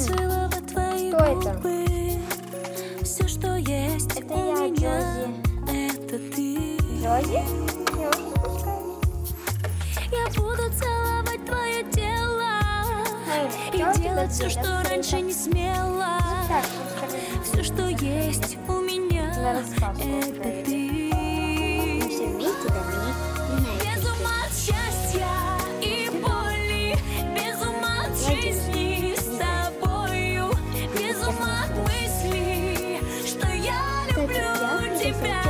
целовать твои губы. Все, что есть Это у я, меня, Джози. это ты. Джози? Я уже спускаюсь. Я буду целовать твое тело и Джози, делать все, да, что да, раньше да. не смела. Так, расскажи. Все, что есть у меня, На рассказ это устроили. ты. Мы все вместе, да, Без ума от счастья и боли, без ума от жизни с тобою, без ума от мысли, что я люблю тебя.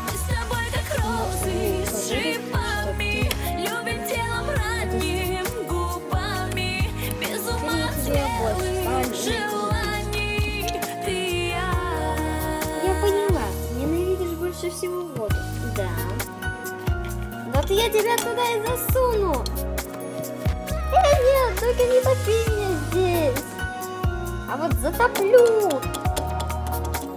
Мы с тобой как розы с шипами, любим телом ранним губами, без ума от смелых желаний, ты и я. Я поняла, ненавидишь больше всего воду. Да. Вот я тебя туда и засуну. Нет, только не топи меня здесь. А вот затоплю.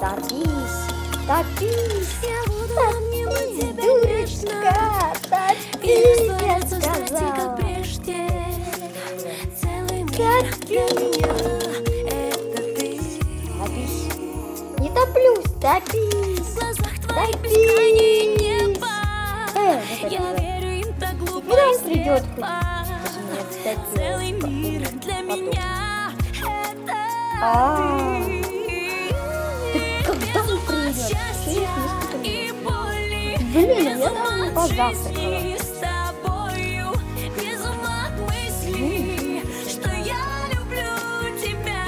Топись, топись. Я буду обнимать тебя Дурочка, топись, я сказала. как прежде. Целый мир для меня это ты. Топись. Не топлюсь, топись. В глазах твоих Топись. бескрайнее небо. Вот Я это. верю им так глупо Когда он и придет? слепо. Нет, кстати, Целый мир для меня это А. ты. Ты когда он придет? Счастья и боли, Блин, я без даже ума не от позавтракала. жизни с тобою, без ума от мысли, что я люблю тебя.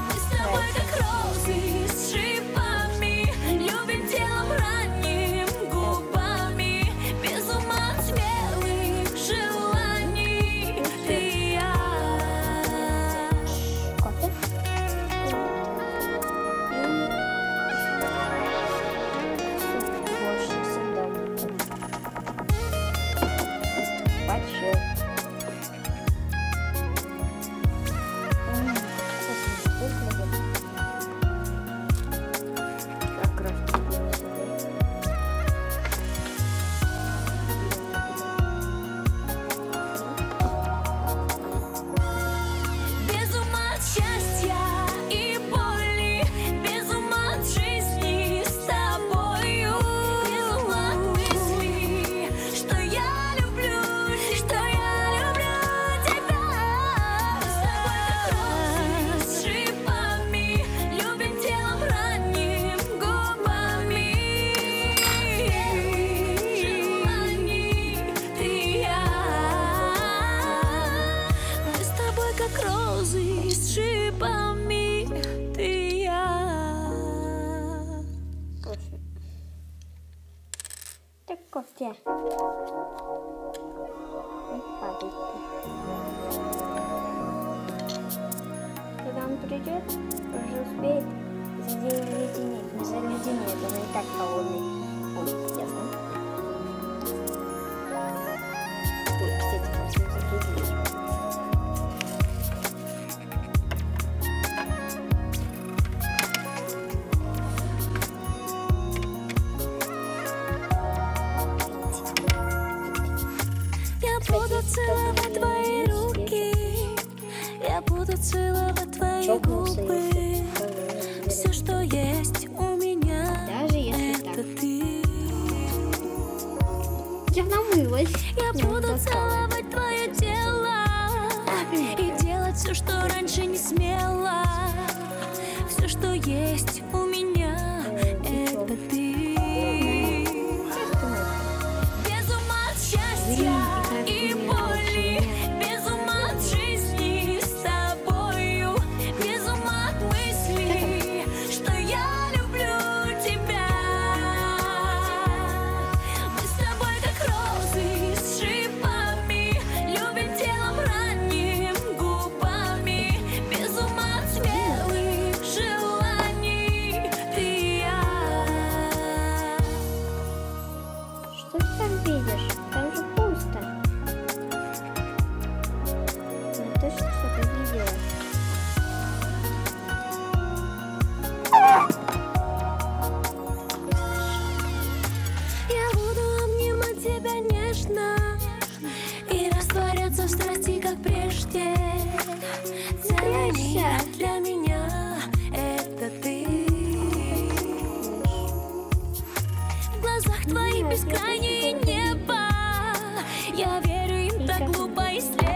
Мы с тобой как розы с шипами, любим телом ранним губами, без ума от смелых желаний, ты и я. Кофе? Больше всегда. Почему? Как раз Без ума от счастья и боли, без ума от жизни с тобою, без ума от мысли, что я люблю тебя. Мы с тобой как розы с шипами, любим телом ранним губами, желаний, ты и я. Мы с тобой как розы с шипами, ты и я. Слушай. Так кофе. Падай ты. Когда он придет, уже успеет заледенеть. Он и так холодный. Ой, ясно. Ой, кстати, красиво закидываешь. Я буду целовать твои руки, я буду целовать твои Чокнулся, губы. если Все, что есть у меня, даже если это так. ты. Я намылась. Я буду целовать твое тело и делать все, что раньше не смела. Все, что есть у меня, это ты. Без ума от счастья и боли, без ума от жизни с тобою, без ума бескрайнее небо. Я верю им так глупо и слепо.